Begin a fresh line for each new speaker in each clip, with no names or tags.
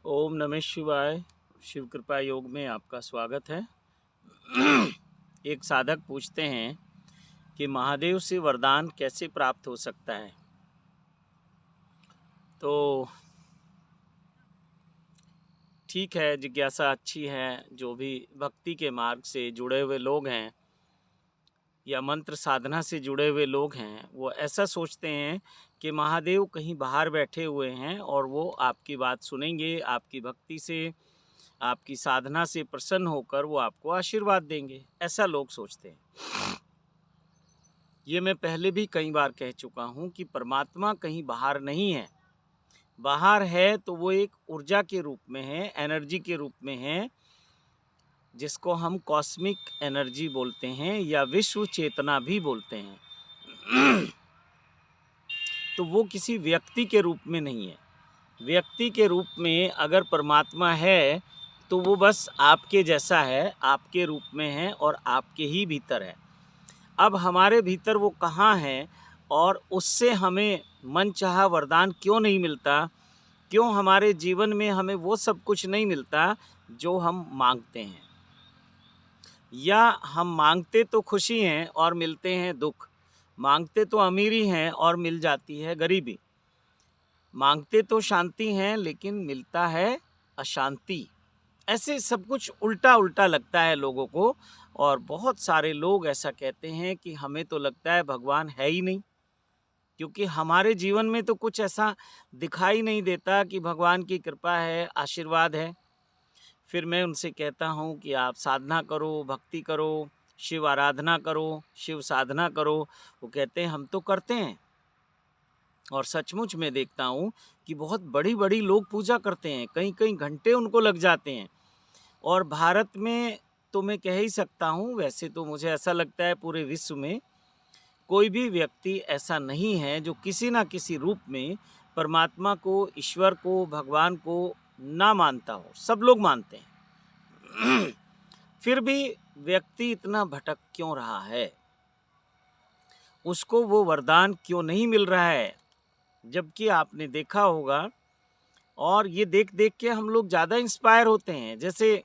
ओम नमः शिवाय। शिव कृपा योग में आपका स्वागत है। एक साधक पूछते हैं कि महादेव से वरदान कैसे प्राप्त हो सकता है। तो ठीक है, जिज्ञासा अच्छी है। जो भी भक्ति के मार्ग से जुड़े हुए लोग हैं या मंत्र साधना से जुड़े हुए लोग हैं, वो ऐसा सोचते हैं कि महादेव कहीं बाहर बैठे हुए हैं और वो आपकी बात सुनेंगे, आपकी भक्ति से, आपकी साधना से प्रसन्न होकर वो आपको आशीर्वाद देंगे। ऐसा लोग सोचते हैं। ये मैं पहले भी कई बार कह चुका हूँ कि परमात्मा कहीं बाहर नहीं है। बाहर है तो वो एक ऊर्जा के रूप में है, एनर्जी के रूप में है, जिसको हम कॉस्मिक एनर्जी बोलते हैं या विश्व चेतना भी बोलते हैं। तो वो किसी व्यक्ति के रूप में नहीं है। व्यक्ति के रूप में अगर परमात्मा है तो वो बस आपके जैसा है, आपके रूप में है और आपके ही भीतर है। अब हमारे भीतर वो कहाँ है और उससे हमें मनचाहा वरदान क्यों नहीं मिलता, क्यों हमारे जीवन में हमें वो सब कुछ नहीं मिलता जो हम मांगते हैं, या हम मांगते तो खुशी हैं और मिलते हैं दुख, मांगते तो अमीरी हैं और मिल जाती है गरीबी, मांगते तो शांति हैं लेकिन मिलता है अशांति। ऐसे सब कुछ उल्टा उल्टा लगता है लोगों को। और बहुत सारे लोग ऐसा कहते हैं कि हमें तो लगता है भगवान है ही नहीं, क्योंकि हमारे जीवन में तो कुछ ऐसा दिखाई नहीं देता कि भगवान की कृपा है, आशीर्वाद है। फिर मैं उनसे कहता हूँ कि आप साधना करो, भक्ति करो, शिव आराधना करो, शिव साधना करो। वो कहते हैं हम तो करते हैं। और सचमुच मैं देखता हूँ कि बहुत बड़ी बड़ी लोग पूजा करते हैं, कई कई घंटे उनको लग जाते हैं। और भारत में तो मैं कह ही सकता हूँ, वैसे तो मुझे ऐसा लगता है पूरे विश्व में कोई भी व्यक्ति ऐसा नहीं है जो किसी ना किसी रूप में परमात्मा को, ईश्वर को, भगवान को ना मानता हो। सब लोग मानते हैं। फिर भी व्यक्ति इतना भटक क्यों रहा है? उसको वो वरदान क्यों नहीं मिल रहा है? जबकि आपने देखा होगा, और ये देख देख के हम लोग ज़्यादा इंस्पायर होते हैं। जैसे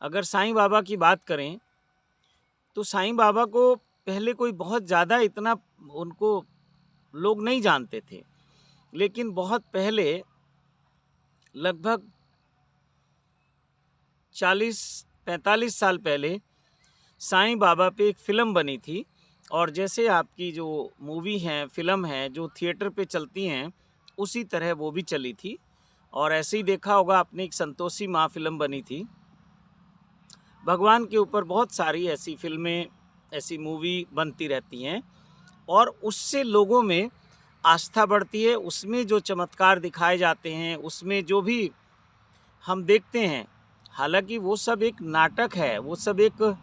अगर साईं बाबा की बात करें तो साईं बाबा को पहले कोई बहुत ज़्यादा इतना उनको लोग नहीं जानते थे, लेकिन बहुत पहले लगभग 40-45 साल पहले साईं बाबा पे एक फ़िल्म बनी थी। और जैसे आपकी जो मूवी हैं, फ़िल्म हैं जो थिएटर पे चलती हैं, उसी तरह वो भी चली थी। और ऐसे ही देखा होगा आपने, एक संतोषी माँ फ़िल्म बनी थी। भगवान के ऊपर बहुत सारी ऐसी फ़िल्में, ऐसी मूवी बनती रहती हैं और उससे लोगों में आस्था बढ़ती है। उसमें जो चमत्कार दिखाए जाते हैं, उसमें जो भी हम देखते हैं, हालांकि वो सब एक नाटक है, वो सब एक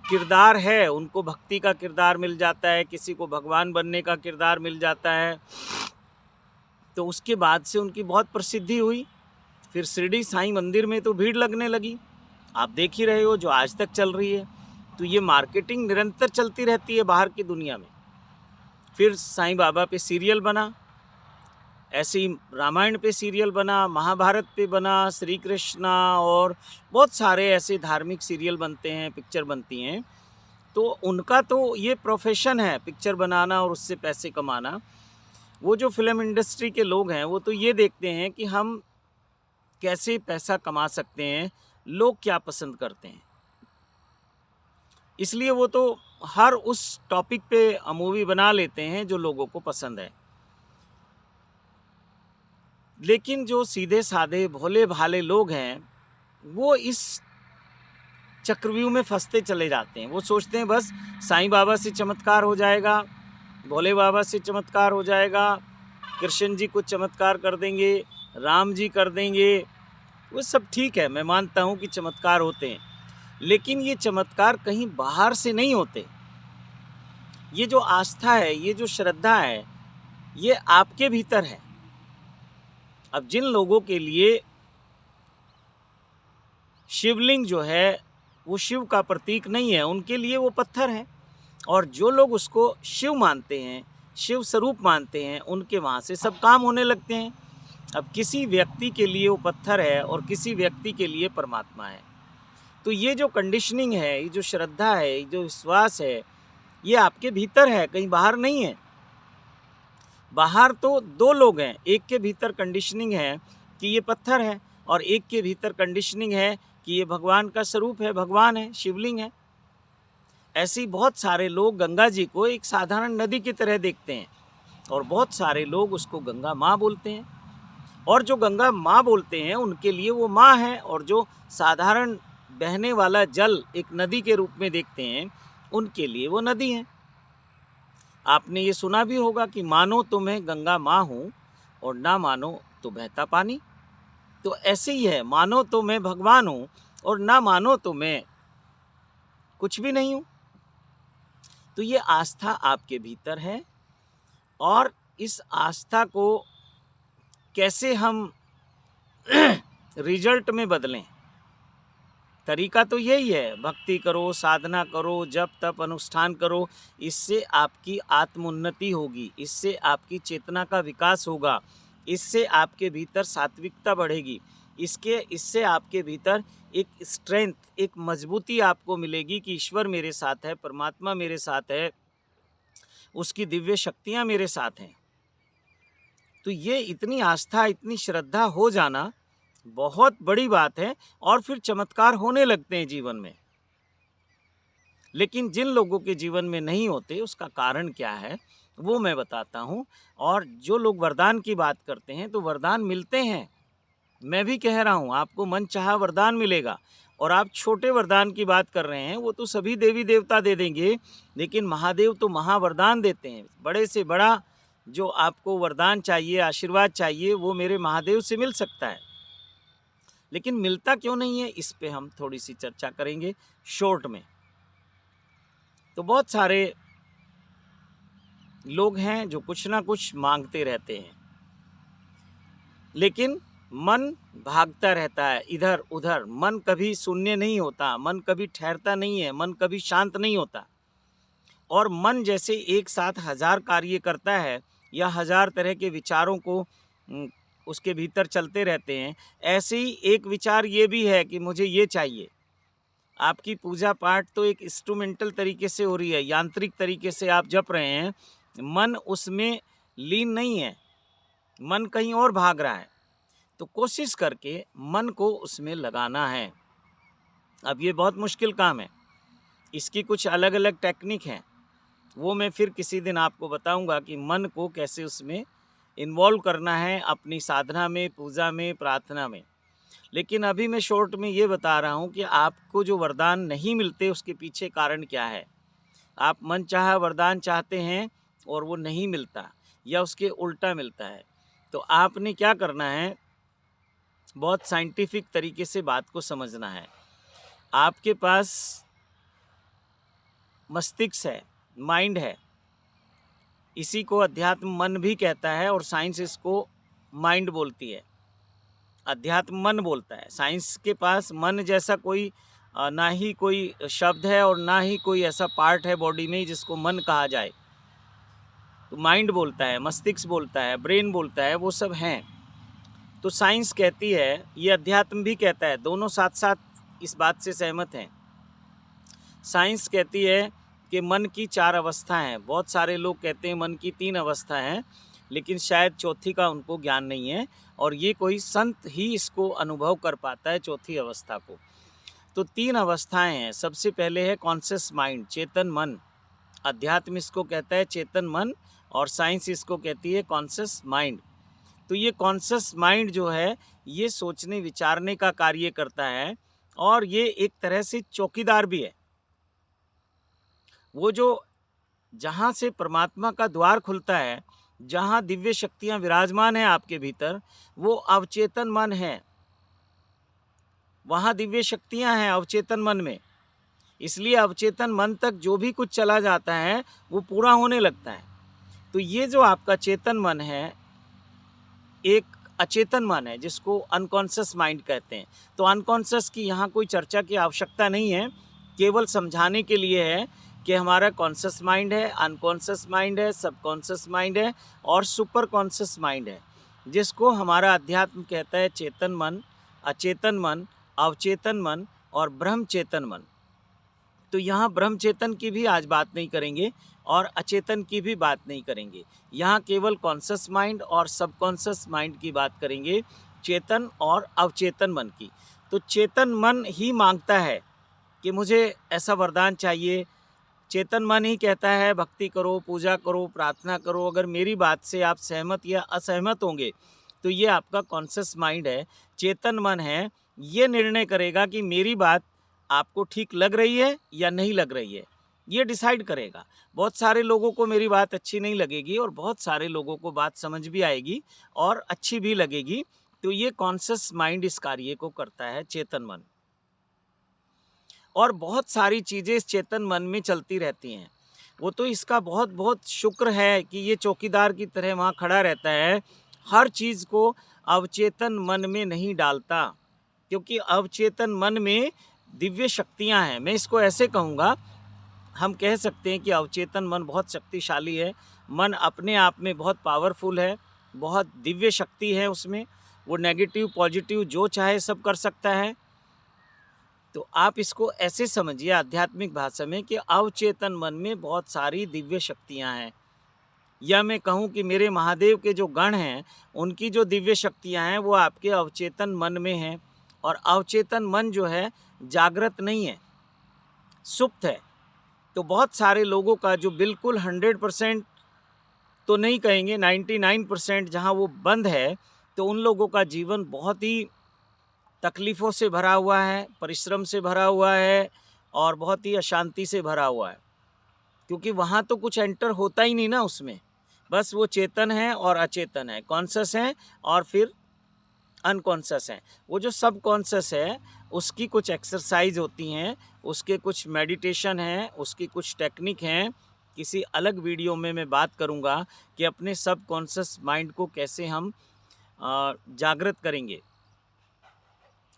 किरदार है। उनको भक्ति का किरदार मिल जाता है, किसी को भगवान बनने का किरदार मिल जाता है। तो उसके बाद से उनकी बहुत प्रसिद्धि हुई। फिर शिरडी साईं मंदिर में तो भीड़ लगने लगी, आप देख ही रहे हो, जो आज तक चल रही है। तो ये मार्केटिंग निरंतर चलती रहती है बाहर की दुनिया में। फिर साईं बाबा पे सीरियल बना, ऐसे ही रामायण पे सीरियल बना, महाभारत पे बना, श्री कृष्णा, और बहुत सारे ऐसे धार्मिक सीरियल बनते हैं, पिक्चर बनती हैं। तो उनका तो ये प्रोफेशन है, पिक्चर बनाना और उससे पैसे कमाना। वो जो फिल्म इंडस्ट्री के लोग हैं वो तो ये देखते हैं कि हम कैसे पैसा कमा सकते हैं, लोग क्या पसंद करते हैं, इसलिए वो तो हर उस टॉपिक पे मूवी बना लेते हैं जो लोगों को पसंद है। लेकिन जो सीधे साधे भोले भाले लोग हैं वो इस चक्रव्यूह में फंसते चले जाते हैं। वो सोचते हैं बस साईं बाबा से चमत्कार हो जाएगा, भोले बाबा से चमत्कार हो जाएगा, कृष्ण जी कुछ चमत्कार कर देंगे, राम जी कर देंगे। वो सब ठीक है, मैं मानता हूँ कि चमत्कार होते हैं, लेकिन ये चमत्कार कहीं बाहर से नहीं होते। ये जो आस्था है, ये जो श्रद्धा है, ये आपके भीतर है। अब जिन लोगों के लिए शिवलिंग जो है वो शिव का प्रतीक नहीं है, उनके लिए वो पत्थर है। और जो लोग उसको शिव मानते हैं, शिव स्वरूप मानते हैं, उनके वहाँ से सब काम होने लगते हैं। अब किसी व्यक्ति के लिए वो पत्थर है और किसी व्यक्ति के लिए परमात्मा है। तो ये जो कंडीशनिंग है, ये जो श्रद्धा है, ये जो विश्वास है, ये आपके भीतर है, कहीं बाहर नहीं है। बाहर तो दो लोग हैं, एक के भीतर कंडीशनिंग है कि ये पत्थर है और एक के भीतर कंडीशनिंग है कि ये भगवान का स्वरूप है, भगवान है, शिवलिंग है। ऐसे ही बहुत सारे लोग गंगा जी को एक साधारण नदी की तरह देखते हैं और बहुत सारे लोग उसको गंगा माँ बोलते हैं। और जो गंगा माँ बोलते हैं उनके लिए वो माँ है, और जो साधारण बहने वाला जल एक नदी के रूप में देखते हैं उनके लिए वो नदी है। आपने ये सुना भी होगा कि मानो तो मैं गंगा माँ हूँ और ना मानो तो बहता पानी। तो ऐसे ही है, मानो तो मैं भगवान हूँ और ना मानो तो मैं कुछ भी नहीं हूँ। तो ये आस्था आपके भीतर है, और इस आस्था को कैसे हम रिजल्ट में बदलें, तरीका तो यही है, भक्ति करो, साधना करो, जप तप अनुष्ठान करो। इससे आपकी आत्मोन्नति होगी, इससे आपकी चेतना का विकास होगा, इससे आपके भीतर सात्विकता बढ़ेगी, इससे आपके भीतर एक स्ट्रेंथ, एक मजबूती आपको मिलेगी कि ईश्वर मेरे साथ है, परमात्मा मेरे साथ है, उसकी दिव्य शक्तियाँ मेरे साथ हैं। तो ये इतनी आस्था, इतनी श्रद्धा हो जाना बहुत बड़ी बात है, और फिर चमत्कार होने लगते हैं जीवन में। लेकिन जिन लोगों के जीवन में नहीं होते उसका कारण क्या है वो मैं बताता हूँ। और जो लोग वरदान की बात करते हैं तो वरदान मिलते हैं, मैं भी कह रहा हूँ आपको मन चाहा वरदान मिलेगा। और आप छोटे वरदान की बात कर रहे हैं, वो तो सभी देवी देवता दे देंगे, लेकिन महादेव तो महावरदान देते हैं। बड़े से बड़ा जो आपको वरदान चाहिए, आशीर्वाद चाहिए, वो मेरे महादेव से मिल सकता है। लेकिन मिलता क्यों नहीं है, इस पे हम थोड़ी सी चर्चा करेंगे शॉर्ट में। तो बहुत सारे लोग हैं जो कुछ ना कुछ मांगते रहते हैं, लेकिन मन भागता रहता है इधर उधर, मन कभी शून्य नहीं होता, मन कभी ठहरता नहीं है, मन कभी शांत नहीं होता। और मन जैसे एक साथ 1000 कार्य करता है या 1000 तरह के विचारों को उसके भीतर चलते रहते हैं, ऐसे ही एक विचार ये भी है कि मुझे ये चाहिए। आपकी पूजा पाठ तो एक इंस्ट्रूमेंटल तरीके से हो रही है, यांत्रिक तरीके से आप जप रहे हैं, मन उसमें लीन नहीं है, मन कहीं और भाग रहा है। तो कोशिश करके मन को उसमें लगाना है। अब ये बहुत मुश्किल काम है, इसकी कुछ अलग अलग टेक्निक हैं, वो मैं फिर किसी दिन आपको बताऊंगा कि मन को कैसे उसमें इन्वॉल्व करना है अपनी साधना में, पूजा में, प्रार्थना में। लेकिन अभी मैं शॉर्ट में ये बता रहा हूँ कि आपको जो वरदान नहीं मिलते उसके पीछे कारण क्या है। आप मन चाहा वरदान चाहते हैं और वो नहीं मिलता या उसके उल्टा मिलता है, तो आपने क्या करना है, बहुत साइंटिफिक तरीके से बात को समझना है। आपके पास मस्तिष्क है, माइंड है, इसी को अध्यात्म मन भी कहता है और साइंस इसको माइंड बोलती है, अध्यात्म मन बोलता है। साइंस के पास मन जैसा कोई ना ही कोई शब्द है और ना ही कोई ऐसा पार्ट है बॉडी में जिसको मन कहा जाए। तो माइंड बोलता है, मस्तिष्क बोलता है, ब्रेन बोलता है, वो सब हैं। तो साइंस कहती है, ये अध्यात्म भी कहता है, दोनों साथ साथ इस बात से सहमत हैं। साइंस कहती है कि मन की 4 अवस्थाएं हैं। बहुत सारे लोग कहते हैं मन की 3 अवस्था हैं, लेकिन शायद चौथी का उनको ज्ञान नहीं है, और ये कोई संत ही इसको अनुभव कर पाता है, चौथी अवस्था को। तो 3 अवस्थाएं हैं। सबसे पहले है कॉन्शियस माइंड, चेतन मन। अध्यात्म इसको कहता है चेतन मन, और साइंस इसको कहती है कॉन्शियस माइंड। तो ये कॉन्शियस माइंड जो है ये सोचने विचारने का कार्य करता है, और ये एक तरह से चौकीदार भी है। वो जो जहाँ से परमात्मा का द्वार खुलता है, जहाँ दिव्य शक्तियाँ विराजमान हैं आपके भीतर, वो अवचेतन मन है, वहाँ दिव्य शक्तियाँ हैं अवचेतन मन में। इसलिए अवचेतन मन तक जो भी कुछ चला जाता है वो पूरा होने लगता है। तो ये जो आपका चेतन मन है, एक अचेतन मन है जिसको अनकॉन्शियस माइंड कहते हैं। तो अनकॉन्शियस की यहाँ कोई चर्चा की आवश्यकता नहीं है, केवल समझाने के लिए है कि हमारा कॉन्शियस माइंड है, अनकॉन्शियस माइंड है, सबकॉन्शियस माइंड है और सुपर कॉन्शियस माइंड है। जिसको हमारा अध्यात्म कहता है चेतन मन, अचेतन मन, अवचेतन मन और ब्रह्म चेतन मन। तो यहाँ ब्रह्म चेतन की भी आज बात नहीं करेंगे और अचेतन की भी बात नहीं करेंगे। यहाँ केवल कॉन्शस माइंड और सबकॉन्शस माइंड की बात करेंगे, चेतन और अवचेतन मन की। तो चेतन मन ही मांगता है कि मुझे ऐसा वरदान चाहिए। चेतन मन ही कहता है भक्ति करो, पूजा करो, प्रार्थना करो। अगर मेरी बात से आप सहमत या असहमत होंगे तो ये आपका कॉन्शस माइंड है। चेतन मन है, ये निर्णय करेगा कि मेरी बात आपको ठीक लग रही है या नहीं लग रही है, ये डिसाइड करेगा। बहुत सारे लोगों को मेरी बात अच्छी नहीं लगेगी और बहुत सारे लोगों को बात समझ भी आएगी और अच्छी भी लगेगी। तो ये कॉन्शस माइंड इस कार्य को करता है, चेतन मन। और बहुत सारी चीज़ें इस चेतन मन में चलती रहती हैं। वो तो इसका बहुत बहुत शुक्र है कि ये चौकीदार की तरह वहाँ खड़ा रहता है, हर चीज़ को अवचेतन मन में नहीं डालता, क्योंकि अवचेतन मन में दिव्य शक्तियाँ हैं। मैं इसको ऐसे कहूँगा, हम कह सकते हैं कि अवचेतन मन बहुत शक्तिशाली है। मन अपने आप में बहुत पावरफुल है, बहुत दिव्य शक्ति है उसमें। वो नेगेटिव पॉजिटिव जो चाहे सब कर सकता है। तो आप इसको ऐसे समझिए आध्यात्मिक भाषा में कि अवचेतन मन में बहुत सारी दिव्य शक्तियाँ हैं। या मैं कहूँ कि मेरे महादेव के जो गण हैं, उनकी जो दिव्य शक्तियाँ हैं वो आपके अवचेतन मन में हैं। और अवचेतन मन जो है जागृत नहीं है, सुप्त है। तो बहुत सारे लोगों का जो बिल्कुल 100% तो नहीं कहेंगे, 99% जहाँ वो बंद है, तो उन लोगों का जीवन बहुत ही तकलीफ़ों से भरा हुआ है, परिश्रम से भरा हुआ है और बहुत ही अशांति से भरा हुआ है। क्योंकि वहाँ तो कुछ एंटर होता ही नहीं ना उसमें, बस वो चेतन है और अचेतन है, कॉन्शस है और फिर अनकॉन्शस है। वो जो सब कॉन्शस है उसकी कुछ एक्सरसाइज होती हैं, उसके कुछ मेडिटेशन हैं, उसकी कुछ टेक्निक हैं। किसी अलग वीडियो में मैं बात करूँगा कि अपने सब कॉन्शस माइंड को कैसे हम जागृत करेंगे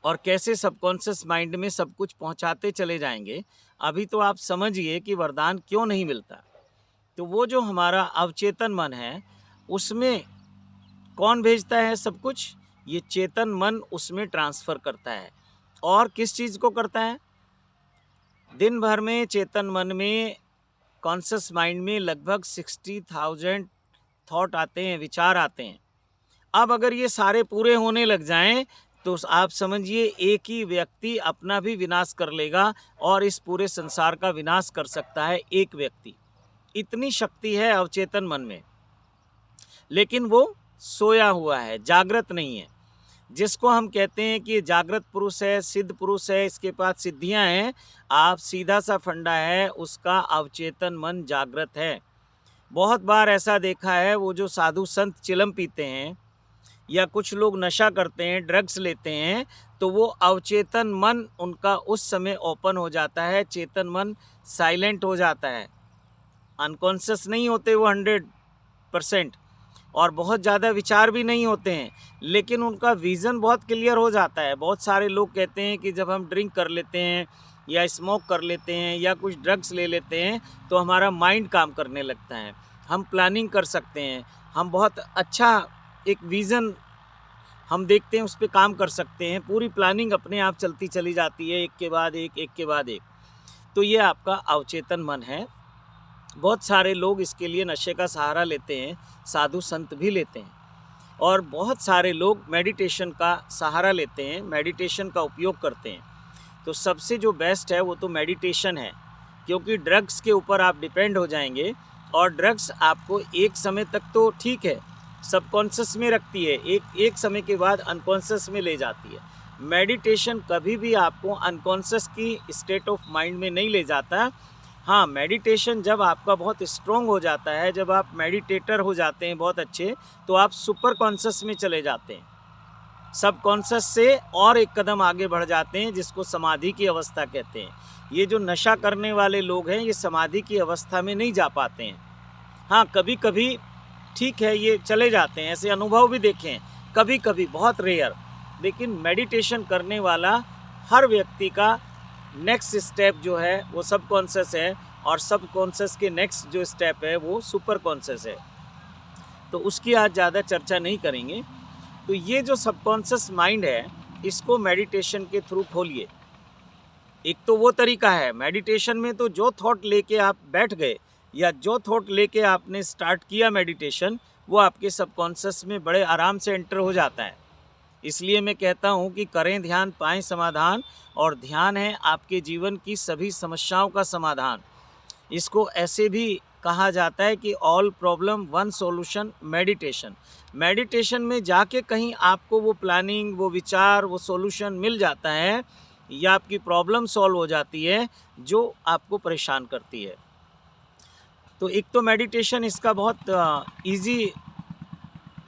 और कैसे सबकॉन्शियस माइंड में सब कुछ पहुंचाते चले जाएंगे। अभी तो आप समझिए कि वरदान क्यों नहीं मिलता। तो वो जो हमारा अवचेतन मन है उसमें कौन भेजता है सब कुछ? ये चेतन मन उसमें ट्रांसफ़र करता है। और किस चीज़ को करता है? दिन भर में चेतन मन में, कॉन्शियस माइंड में लगभग 60,000 थॉट आते हैं, विचार आते हैं। अब अगर ये सारे पूरे होने लग जाएं तो आप समझिए एक ही व्यक्ति अपना भी विनाश कर लेगा और इस पूरे संसार का विनाश कर सकता है एक व्यक्ति। इतनी शक्ति है अवचेतन मन में, लेकिन वो सोया हुआ है, जागृत नहीं है। जिसको हम कहते हैं कि जागृत पुरुष है, सिद्ध पुरुष है, इसके पास सिद्धियां हैं, आप सीधा सा फंडा है, उसका अवचेतन मन जागृत है। बहुत बार ऐसा देखा है, वो जो साधु संत चिलम पीते हैं या कुछ लोग नशा करते हैं, ड्रग्स लेते हैं, तो वो अवचेतन मन उनका उस समय ओपन हो जाता है, चेतन मन साइलेंट हो जाता है। अनकॉन्शियस नहीं होते वो 100% और बहुत ज़्यादा विचार भी नहीं होते हैं, लेकिन उनका विज़न बहुत क्लियर हो जाता है। बहुत सारे लोग कहते हैं कि जब हम ड्रिंक कर लेते हैं या स्मोक कर लेते हैं या कुछ ड्रग्स ले लेते हैं तो हमारा माइंड काम करने लगता है, हम प्लानिंग कर सकते हैं, हम बहुत अच्छा एक विज़न हम देखते हैं, उस पर काम कर सकते हैं। पूरी प्लानिंग अपने आप चलती चली जाती है, एक के बाद एक, एक के बाद एक। तो ये आपका अवचेतन मन है। बहुत सारे लोग इसके लिए नशे का सहारा लेते हैं, साधु संत भी लेते हैं, और बहुत सारे लोग मेडिटेशन का सहारा लेते हैं, मेडिटेशन का उपयोग करते हैं। तो सबसे जो बेस्ट है वो तो मेडिटेशन है, क्योंकि ड्रग्स के ऊपर आप डिपेंड हो जाएंगे और ड्रग्स आपको एक समय तक तो ठीक है सबकॉन्शियस में रखती है, एक समय के बाद अनकॉन्शियस में ले जाती है। मेडिटेशन कभी भी आपको अनकॉन्शियस की स्टेट ऑफ माइंड में नहीं ले जाता। हाँ, मेडिटेशन जब आपका बहुत स्ट्रॉन्ग हो जाता है, जब आप मेडिटेटर हो जाते हैं बहुत अच्छे, तो आप सुपर कॉन्शियस में चले जाते हैं, सब कॉन्शियस से और एक कदम आगे बढ़ जाते हैं, जिसको समाधि की अवस्था कहते हैं। ये जो नशा करने वाले लोग हैं ये समाधि की अवस्था में नहीं जा पाते हैं। हाँ, कभी कभी ठीक है ये चले जाते हैं, ऐसे अनुभव भी देखे हैं कभी कभी, बहुत रेयर। लेकिन मेडिटेशन करने वाला हर व्यक्ति का नेक्स्ट स्टेप जो है वो सब कॉन्शियस है, और सब कॉन्शियस के नेक्स्ट जो स्टेप है वो सुपर कॉन्शियस है। तो उसकी आज ज़्यादा चर्चा नहीं करेंगे। तो ये जो सबकॉन्शियस माइंड है, इसको मेडिटेशन के थ्रू खोलिए। एक तो वो तरीका है, मेडिटेशन में तो जो थॉट लेके आप बैठ गए या जो थॉट लेके आपने स्टार्ट किया मेडिटेशन, वो आपके सबकॉन्शियस में बड़े आराम से एंटर हो जाता है। इसलिए मैं कहता हूँ कि करें ध्यान पाएं समाधान, और ध्यान है आपके जीवन की सभी समस्याओं का समाधान। इसको ऐसे भी कहा जाता है कि all problem one solution meditation. Meditation में जाके कहीं आपको वो प्लानिंग, वो विचार, वो सॉल्यूशन मिल जाता है, या आपकी प्रॉब्लम सॉल्व हो जाती है जो आपको परेशान करती है। तो एक तो मेडिटेशन इसका बहुत इजी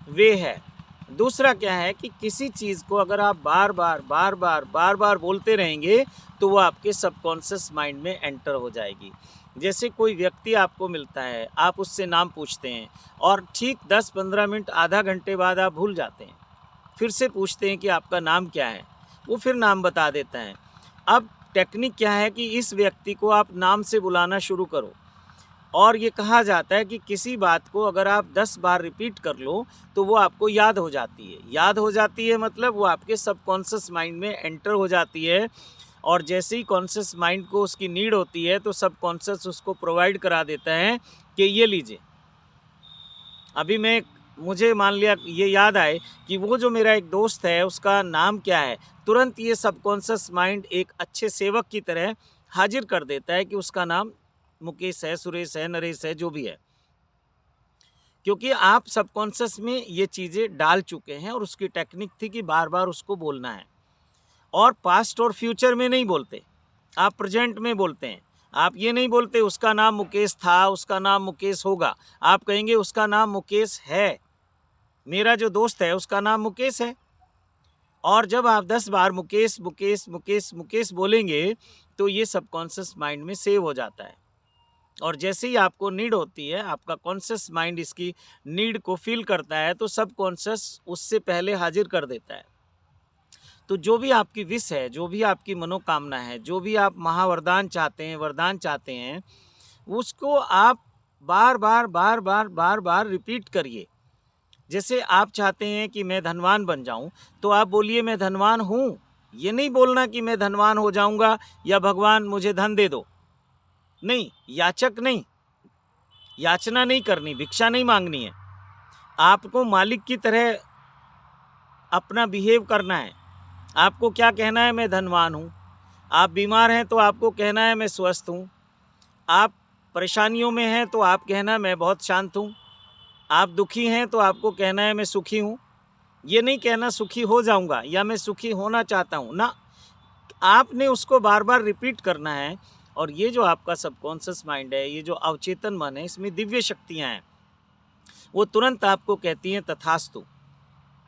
वे है। दूसरा क्या है कि किसी चीज़ को अगर आप बार बार बोलते रहेंगे तो वो आपके सबकॉन्शियस माइंड में एंटर हो जाएगी। जैसे कोई व्यक्ति आपको मिलता है, आप उससे नाम पूछते हैं और ठीक 10-15 मिनट, आधा घंटे बाद आप भूल जाते हैं। फिर से पूछते हैं कि आपका नाम क्या है, वो फिर नाम बता देता है। अब टेक्निक क्या है कि इस व्यक्ति को आप नाम से बुलाना शुरू करो, और ये कहा जाता है कि किसी बात को अगर आप 10 बार रिपीट कर लो तो वो आपको याद हो जाती है। याद हो जाती है मतलब वो आपके सबकॉन्शियस माइंड में एंटर हो जाती है, और जैसे ही कॉन्शियस माइंड को उसकी नीड होती है तो सबकॉन्शियस उसको प्रोवाइड करा देता है कि ये लीजिए। अभी मुझे मान लिया ये याद आए कि वो जो मेरा एक दोस्त है उसका नाम क्या है, तुरंत ये सबकॉन्शियस माइंड एक अच्छे सेवक की तरह हाजिर कर देता है कि उसका नाम मुकेश है, सुरेश है, नरेश है, जो भी है। क्योंकि आप सबकॉन्शियस में ये चीज़ें डाल चुके हैं, और उसकी टेक्निक थी कि बार बार उसको बोलना है। और पास्ट और फ्यूचर में नहीं बोलते, आप प्रेजेंट में बोलते हैं। आप ये नहीं बोलते उसका नाम मुकेश था, उसका नाम मुकेश होगा। आप कहेंगे उसका नाम मुकेश है, मेरा जो दोस्त है उसका नाम मुकेश है। और जब आप 10 बार मुकेश मुकेश मुकेश मुकेश बोलेंगे तो ये सबकॉन्शियस माइंड में सेव हो जाता है, और जैसे ही आपको नीड होती है, आपका कॉन्शियस माइंड इसकी नीड को फील करता है तो सबकॉन्शियस उससे पहले हाजिर कर देता है। तो जो भी आपकी विश है, जो भी आपकी मनोकामना है, जो भी आप महावरदान चाहते हैं, वरदान चाहते हैं, उसको आप बार बार रिपीट करिए। जैसे आप चाहते हैं कि मैं धनवान बन जाऊं, तो आप बोलिए मैं धनवान हूं। ये नहीं बोलना कि मैं धनवान हो जाऊंगा या भगवान मुझे धन दे दो। नहीं, याचक नहीं, याचना नहीं करनी, भिक्षा नहीं मांगनी है। आपको मालिक की तरह अपना बिहेव करना है। आपको क्या कहना है, मैं धनवान हूँ। आप बीमार हैं तो आपको कहना है मैं स्वस्थ हूँ। आप परेशानियों में हैं तो आप कहना मैं बहुत शांत हूँ। आप दुखी हैं तो आपको कहना है मैं सुखी हूँ। ये नहीं कहना सुखी हो जाऊँगा या मैं सुखी होना चाहता हूँ ना, आपने उसको बार बार रिपीट करना है। और ये जो आपका सबकॉन्शियस माइंड है, ये जो अवचेतन मन है, इसमें दिव्य शक्तियाँ हैं। वो तुरंत आपको कहती हैं तथास्तु,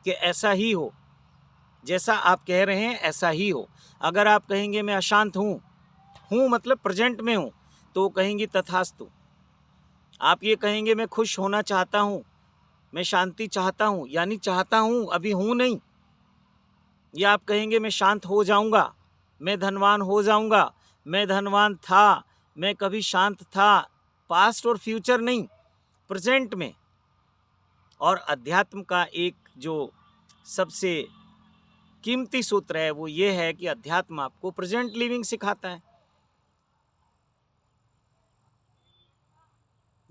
कि ऐसा ही हो, जैसा आप कह रहे हैं ऐसा ही हो। अगर आप कहेंगे मैं अशांत हूँ मतलब प्रेजेंट में हूँ, तो वो कहेंगी तथास्तु। आप ये कहेंगे मैं खुश होना चाहता हूँ, मैं शांति चाहता हूँ, यानी चाहता हूँ, अभी हूँ नहीं। या आप कहेंगे मैं शांत हो जाऊँगा, मैं धनवान हो जाऊँगा, मैं धनवान था, मैं कभी शांत था। पास्ट और फ्यूचर नहीं, प्रेजेंट में। और अध्यात्म का एक जो सबसे कीमती सूत्र है वो ये है कि अध्यात्म आपको प्रेजेंट लिविंग सिखाता है।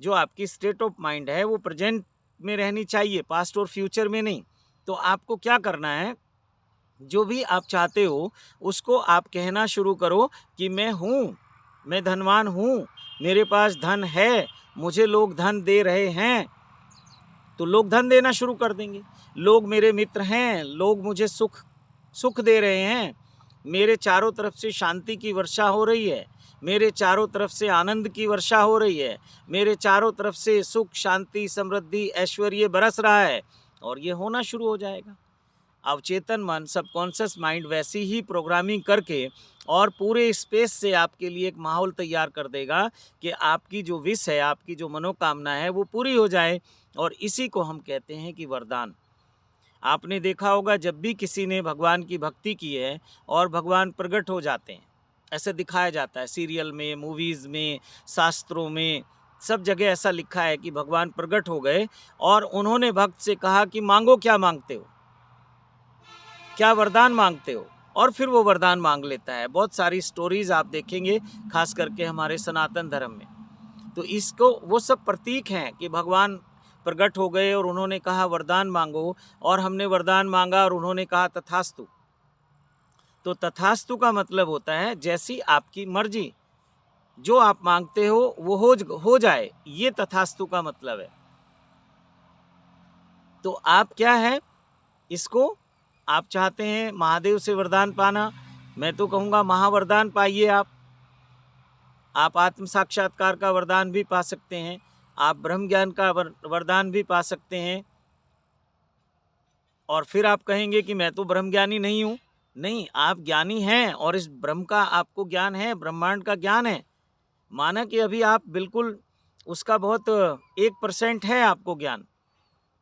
जो आपकी स्टेट ऑफ माइंड है वो प्रेजेंट में रहनी चाहिए, पास्ट और फ्यूचर में नहीं। तो आपको क्या करना है, जो भी आप चाहते हो उसको आप कहना शुरू करो कि मैं हूँ, मैं धनवान हूँ, मेरे पास धन है, मुझे लोग धन दे रहे हैं। तो लोग धन देना शुरू कर देंगे। लोग मेरे मित्र हैं, लोग मुझे सुख दे रहे हैं, मेरे चारों तरफ से शांति की वर्षा हो रही है, मेरे चारों तरफ से आनंद की वर्षा हो रही है, मेरे चारों तरफ से सुख, शांति, समृद्धि, ऐश्वर्य बरस रहा है। और ये होना शुरू हो जाएगा। अवचेतन मन, सबकॉन्शियस माइंड वैसी ही प्रोग्रामिंग करके और पूरे स्पेस से आपके लिए एक माहौल तैयार कर देगा कि आपकी जो विश है, आपकी जो मनोकामना है वो पूरी हो जाए। और इसी को हम कहते हैं कि वरदान। आपने देखा होगा जब भी किसी ने भगवान की भक्ति की है और भगवान प्रकट हो जाते हैं, ऐसे दिखाया जाता है सीरियल में, मूवीज़ में, शास्त्रों में, सब जगह ऐसा लिखा है कि भगवान प्रकट हो गए और उन्होंने भक्त से कहा कि मांगो क्या मांगते हो। क्या वरदान मांगते हो, और फिर वो वरदान मांग लेता है। बहुत सारी स्टोरीज आप देखेंगे खास करके हमारे सनातन धर्म में। तो इसको वो सब प्रतीक हैं कि भगवान प्रकट हो गए और उन्होंने कहा वरदान मांगो, और हमने वरदान मांगा और उन्होंने कहा तथास्तु। तो तथास्तु का मतलब होता है जैसी आपकी मर्जी, जो आप मांगते हो वो हो जाए, ये तथास्तु का मतलब है। तो आप क्या है, इसको आप चाहते हैं महादेव से वरदान पाना, मैं तो कहूँगा महावरदान पाइए। आप आत्म साक्षात्कार का वरदान भी पा सकते हैं, आप ब्रह्म ज्ञान का वरदान भी पा सकते हैं। और फिर आप कहेंगे कि मैं तो ब्रह्म ज्ञानी नहीं हूँ। नहीं, आप ज्ञानी हैं और इस ब्रह्म का आपको ज्ञान है, ब्रह्मांड का ज्ञान है। माना कि अभी आप बिल्कुल उसका बहुत 1% है आपको ज्ञान,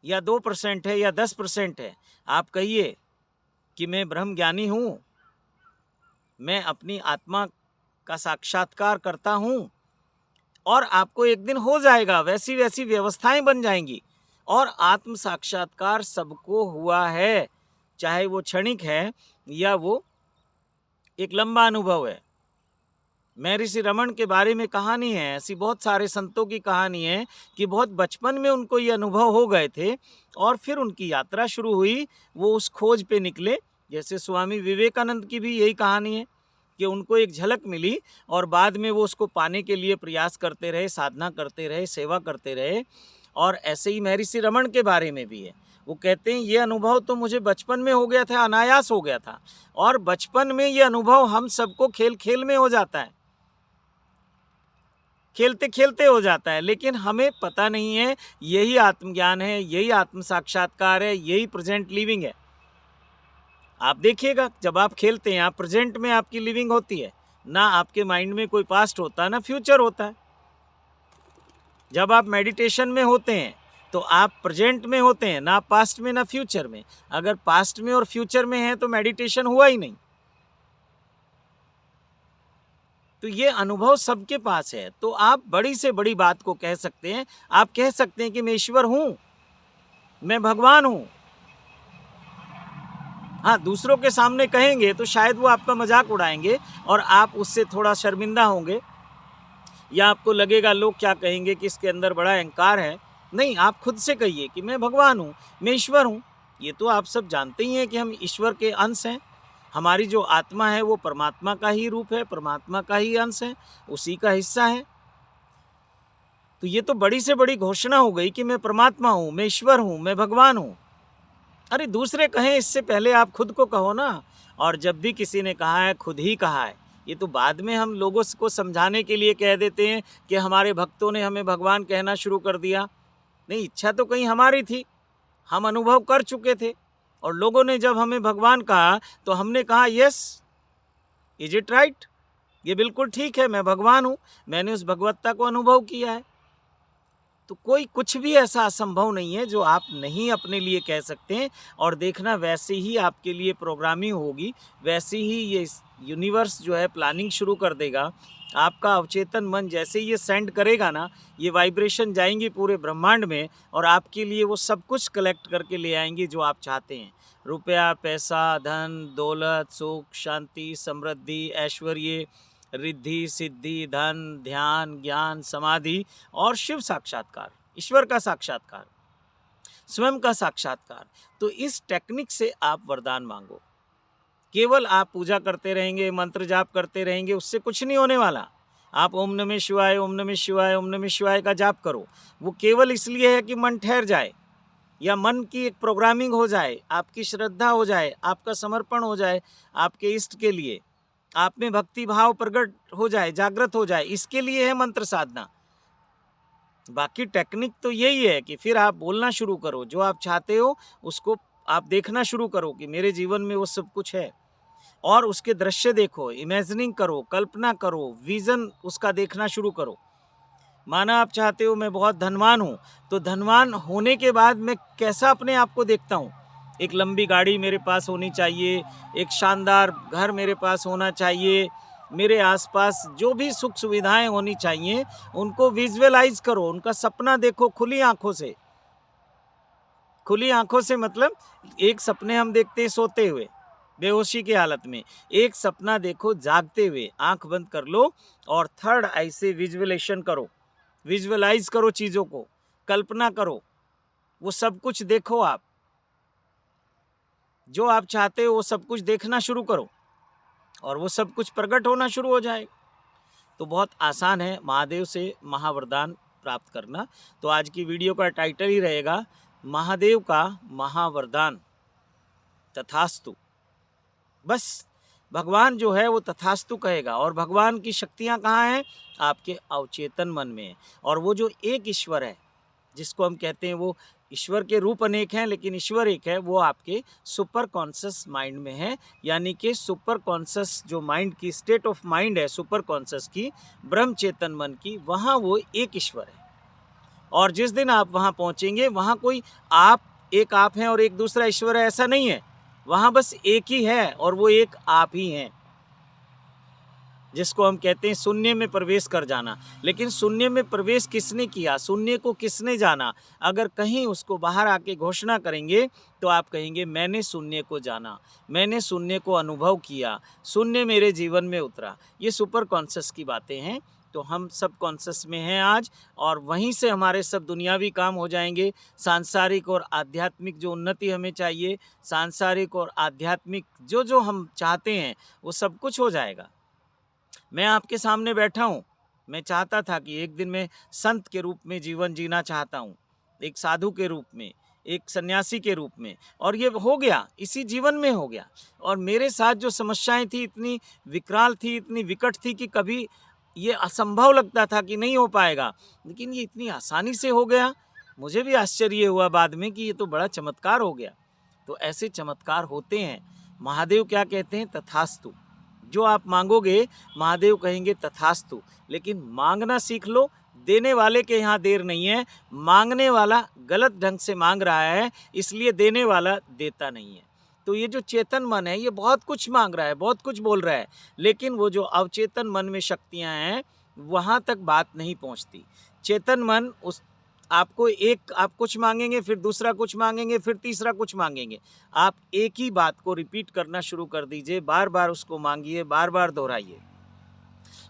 या 2% है, या 10% है। आप कहिए कि मैं ब्रह्म ज्ञानी हूँ, मैं अपनी आत्मा का साक्षात्कार करता हूँ, और आपको एक दिन हो जाएगा, वैसी वैसी व्यवस्थाएं बन जाएंगी। और आत्म साक्षात्कार सबको हुआ है, चाहे वो क्षणिक है या वो एक लंबा अनुभव है। महर्षि रमन के बारे में कहानी है, ऐसी बहुत सारे संतों की कहानी है कि बहुत बचपन में उनको ये अनुभव हो गए थे और फिर उनकी यात्रा शुरू हुई, वो उस खोज पे निकले। जैसे स्वामी विवेकानंद की भी यही कहानी है कि उनको एक झलक मिली और बाद में वो उसको पाने के लिए प्रयास करते रहे, साधना करते रहे, सेवा करते रहे। और ऐसे ही महर्षि रमन के बारे में भी है, वो कहते हैं ये अनुभव तो मुझे बचपन में हो गया था, अनायास हो गया था। और बचपन में ये अनुभव हम सबको खेल खेल में हो जाता है, खेलते खेलते हो जाता है, लेकिन हमें पता नहीं है यही आत्मज्ञान है, यही आत्म साक्षात्कार है, यही प्रेजेंट लिविंग है। आप देखिएगा जब आप खेलते हैं, आप प्रेजेंट में आपकी लिविंग होती है ना, आपके माइंड में कोई पास्ट होता है ना फ्यूचर होता है। जब आप मेडिटेशन में होते हैं तो आप प्रेजेंट में होते हैं, ना पास्ट में ना फ्यूचर में। अगर पास्ट में और फ्यूचर में है तो मेडिटेशन हुआ ही नहीं। तो ये अनुभव सबके पास है। तो आप बड़ी से बड़ी बात को कह सकते हैं, आप कह सकते हैं कि मैं ईश्वर हूं, मैं भगवान हूं। हाँ, दूसरों के सामने कहेंगे तो शायद वो आपका मजाक उड़ाएंगे और आप उससे थोड़ा शर्मिंदा होंगे, या आपको लगेगा लोग क्या कहेंगे कि इसके अंदर बड़ा अहंकार है। नहीं, आप खुद से कहिए कि मैं भगवान हूँ, मैं ईश्वर हूँ। ये तो आप सब जानते ही हैं कि हम ईश्वर के अंश हैं। हमारी जो आत्मा है वो परमात्मा का ही रूप है, परमात्मा का ही अंश है, उसी का हिस्सा है। तो ये तो बड़ी से बड़ी घोषणा हो गई कि मैं परमात्मा हूँ, मैं ईश्वर हूँ, मैं भगवान हूँ। अरे दूसरे कहें इससे पहले आप खुद को कहो ना। और जब भी किसी ने कहा है, खुद ही कहा है। ये तो बाद में हम लोगों को समझाने के लिए कह देते हैं कि हमारे भक्तों ने हमें भगवान कहना शुरू कर दिया। नहीं, इच्छा तो कहीं हमारी थी, हम अनुभव कर चुके थे, और लोगों ने जब हमें भगवान कहा तो हमने कहा यस, इज इट राइट, ये बिल्कुल ठीक है, मैं भगवान हूँ, मैंने उस भगवत्ता को अनुभव किया है। तो कोई कुछ भी ऐसा असंभव नहीं है जो आप नहीं अपने लिए कह सकते हैं। और देखना, वैसे ही आपके लिए प्रोग्रामिंग होगी, वैसे ही ये यूनिवर्स जो है प्लानिंग शुरू कर देगा। आपका अवचेतन मन जैसे ये सेंड करेगा ना, ये वाइब्रेशन जाएंगी पूरे ब्रह्मांड में और आपके लिए वो सब कुछ कलेक्ट करके ले आएंगी जो आप चाहते हैं। रुपया, पैसा, धन, दौलत, सुख, शांति, समृद्धि, ऐश्वर्य, रिद्धि, सिद्धि, धन, ध्यान, ज्ञान, समाधि और शिव साक्षात्कार, ईश्वर का साक्षात्कार, स्वयं का साक्षात्कार। तो इस टेक्निक से आप वरदान मांगो। केवल आप पूजा करते रहेंगे, मंत्र जाप करते रहेंगे, उससे कुछ नहीं होने वाला। आप ओम नमः शिवाय, ओम नमः शिवाय, ओम नमः शिवाय का जाप करो, वो केवल इसलिए है कि मन ठहर जाए, या मन की एक प्रोग्रामिंग हो जाए, आपकी श्रद्धा हो जाए, आपका समर्पण हो जाए आपके इष्ट के लिए, आप में भक्ति भाव प्रकट हो जाए, जागृत हो जाए, इसके लिए है मंत्र साधना। बाकी टेक्निक तो यही है कि फिर आप बोलना शुरू करो, जो आप चाहते हो उसको आप देखना शुरू करो कि मेरे जीवन में वो सब कुछ है, और उसके दृश्य देखो, इमेजिनिंग करो, कल्पना करो, विजन उसका देखना शुरू करो। माना आप चाहते हो मैं बहुत धनवान हूँ, तो धनवान होने के बाद मैं कैसा अपने आप को देखता हूँ। एक लंबी गाड़ी मेरे पास होनी चाहिए, एक शानदार घर मेरे पास होना चाहिए, मेरे आसपास जो भी सुख सुविधाएं होनी चाहिए उनको विजुअलाइज करो, उनका सपना देखो खुली आंखों से। खुली आंखों से मतलब एक सपने हम देखते हैं सोते हुए, बेहोशी की हालत में। एक सपना देखो जागते हुए, आंख बंद कर लो और थर्ड आई से विजुअलाइजेशन करो, विजुअलाइज करो चीज़ों को, कल्पना करो, वो सब कुछ देखो। आप जो आप चाहते हो वो सब कुछ देखना शुरू करो और वो सब कुछ प्रकट होना शुरू हो जाएगा। तो बहुत आसान है महादेव से महावरदान प्राप्त करना। तो आज की वीडियो का टाइटल ही रहेगा महादेव का महावरदान तथास्तु। बस भगवान जो है वो तथास्तु कहेगा। और भगवान की शक्तियाँ कहाँ हैं? आपके अवचेतन मन में है। और वो जो एक ईश्वर है जिसको हम कहते हैं, वो ईश्वर के रूप अनेक हैं लेकिन ईश्वर एक है, वो आपके सुपर कॉन्शियस माइंड में है। यानी कि सुपर कॉन्शियस जो माइंड की स्टेट ऑफ माइंड है, सुपर कॉन्शियस की, ब्रह्म चेतन मन की, वहाँ वो एक ईश्वर है। और जिस दिन आप वहाँ पहुँचेंगे, वहाँ कोई एक आप हैं और एक दूसरा ईश्वर है, ऐसा नहीं है। वहाँ बस एक ही है और वो एक आप ही हैं, जिसको हम कहते हैं शून्य में प्रवेश कर जाना। लेकिन शून्य में प्रवेश किसने किया? शून्य को किसने जाना? अगर कहीं उसको बाहर आके घोषणा करेंगे तो आप कहेंगे मैंने शून्य को जाना, मैंने शून्य को अनुभव किया, शून्य मेरे जीवन में उतरा। ये सुपर कॉन्शियस की बातें हैं। तो हम सब कॉन्शियस में हैं आज, और वहीं से हमारे सब दुनियावी काम हो जाएंगे। सांसारिक और आध्यात्मिक जो उन्नति हमें चाहिए, सांसारिक और आध्यात्मिक जो जो हम चाहते हैं, वो सब कुछ हो जाएगा। मैं आपके सामने बैठा हूँ। मैं चाहता था कि एक दिन मैं संत के रूप में जीवन जीना चाहता हूँ, एक साधु के रूप में, एक सन्यासी के रूप में, और ये हो गया, इसी जीवन में हो गया। और मेरे साथ जो समस्याएं थी इतनी विकराल थी, इतनी विकट थी कि कभी ये असंभव लगता था कि नहीं हो पाएगा, लेकिन ये इतनी आसानी से हो गया। मुझे भी आश्चर्य हुआ बाद में कि ये तो बड़ा चमत्कार हो गया। तो ऐसे चमत्कार होते हैं। महादेव क्या कहते हैं? तथास्तु। जो आप मांगोगे महादेव कहेंगे तथास्तु। लेकिन मांगना सीख लो। देने वाले के यहाँ देर नहीं है। मांगने वाला गलत ढंग से मांग रहा है, इसलिए देने वाला देता नहीं है। तो ये जो चेतन मन है ये बहुत कुछ मांग रहा है, बहुत कुछ बोल रहा है, लेकिन वो जो अवचेतन मन में शक्तियाँ हैं वहाँ तक बात नहीं पहुँचती। चेतन मन उस आपको आप कुछ मांगेंगे, फिर दूसरा कुछ मांगेंगे, फिर तीसरा कुछ मांगेंगे। आप एक ही बात को रिपीट करना शुरू कर दीजिए, बार बार उसको मांगिए, बार बार दोहराइए।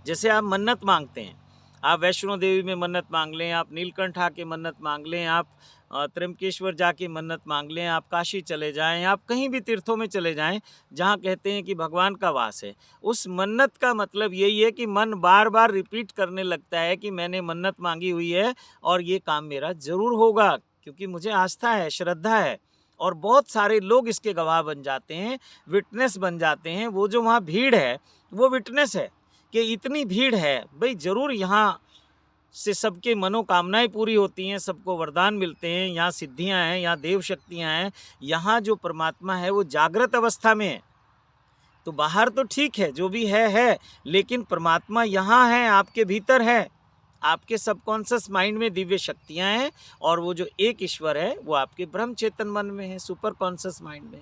जैसे आप मन्नत मांगते हैं, आप वैष्णो देवी में मन्नत मांग लें, आप नीलकंठ आके मन्नत मांग लें, आप त्र्यंबकेश्वर जाके मन्नत मांग लें, आप काशी चले जाएं, आप कहीं भी तीर्थों में चले जाएं जहां कहते हैं कि भगवान का वास है। उस मन्नत का मतलब यही है कि मन बार बार रिपीट करने लगता है कि मैंने मन्नत मांगी हुई है और ये काम मेरा ज़रूर होगा, क्योंकि मुझे आस्था है, श्रद्धा है। और बहुत सारे लोग इसके गवाह बन जाते हैं, विटनेस बन जाते हैं। वो जो वहाँ भीड़ है वो विटनेस है कि इतनी भीड़ है, भाई ज़रूर यहाँ से सबके मनोकामनाएं पूरी होती हैं, सबको वरदान मिलते हैं, यहाँ सिद्धियाँ हैं, यहाँ देव शक्तियाँ हैं, यहाँ जो परमात्मा है वो जागृत अवस्था में है। तो बाहर तो ठीक है, जो भी है, लेकिन परमात्मा यहाँ है, आपके भीतर है, आपके सबकॉन्शियस माइंड में दिव्य शक्तियाँ हैं। और वो जो एक ईश्वर है वो आपके ब्रह्म चेतन मन में है, सुपर कॉन्शियस माइंड में।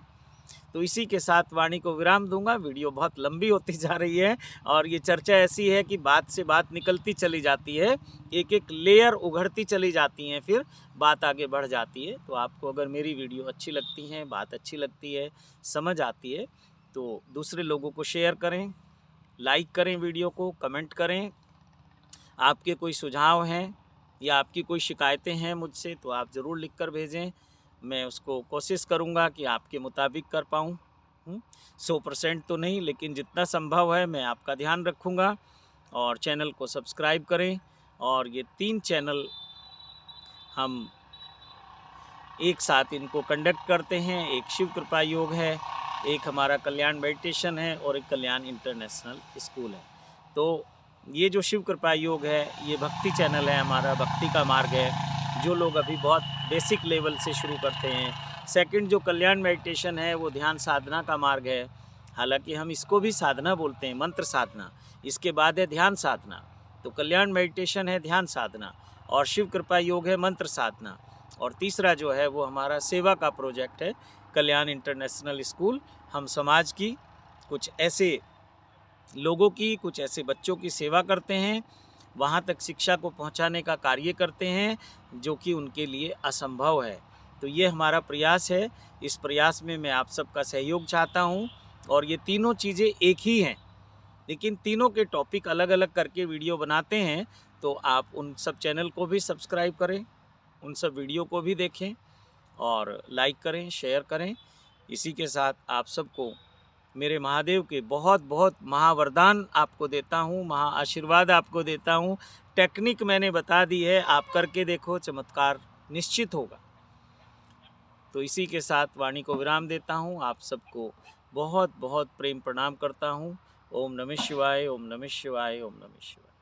तो इसी के साथ वाणी को विराम दूंगा। वीडियो बहुत लंबी होती जा रही है और ये चर्चा ऐसी है कि बात से बात निकलती चली जाती है, एक एक लेयर उघड़ती चली जाती हैं, फिर बात आगे बढ़ जाती है। तो आपको अगर मेरी वीडियो अच्छी लगती है, बात अच्छी लगती है, समझ आती है, तो दूसरे लोगों को शेयर करें, लाइक करें, वीडियो को कमेंट करें। आपके कोई सुझाव हैं या आपकी कोई शिकायतें हैं मुझसे तो आप ज़रूर लिख कर भेजें। मैं उसको कोशिश करूँगा कि आपके मुताबिक कर पाऊँ। 100% तो नहीं, लेकिन जितना संभव है मैं आपका ध्यान रखूँगा। और चैनल को सब्सक्राइब करें। और ये 3 चैनल हम एक साथ इनको कंडक्ट करते हैं। एक शिव कृपा योग है, एक हमारा कल्याण मेडिटेशन है और एक कल्याण इंटरनेशनल स्कूल है। तो ये जो शिव कृपा योग है ये भक्ति चैनल है, हमारा भक्ति का मार्ग है। जो लोग अभी बहुत बेसिक लेवल से शुरू करते हैं। सेकंड जो कल्याण मेडिटेशन है वो ध्यान साधना का मार्ग है, हालांकि हम इसको भी साधना बोलते हैं, मंत्र साधना। इसके बाद है ध्यान साधना। तो कल्याण मेडिटेशन है ध्यान साधना और शिव कृपा योग है मंत्र साधना। और तीसरा जो है वो हमारा सेवा का प्रोजेक्ट है, कल्याण इंटरनेशनल स्कूल। हम समाज की कुछ ऐसे लोगों की, कुछ ऐसे बच्चों की सेवा करते हैं, वहाँ तक शिक्षा को पहुँचाने का कार्य करते हैं जो कि उनके लिए असंभव है। तो ये हमारा प्रयास है। इस प्रयास में मैं आप सबका सहयोग चाहता हूँ और ये तीनों चीज़ें एक ही हैं, लेकिन तीनों के टॉपिक अलग अलग करके वीडियो बनाते हैं। तो आप उन सब चैनल को भी सब्सक्राइब करें, उन सब वीडियो को भी देखें और लाइक करें, शेयर करें। इसी के साथ आप सबको मेरे महादेव के बहुत बहुत महावरदान आपको देता हूँ, महा आशीर्वाद आपको देता हूँ। टेक्निक मैंने बता दी है, आप करके देखो, चमत्कार निश्चित होगा। तो इसी के साथ वाणी को विराम देता हूँ। आप सबको बहुत बहुत प्रेम प्रणाम करता हूँ। ओम नमः शिवाय, ओम नमः शिवाय, ओम नमः शिवाय।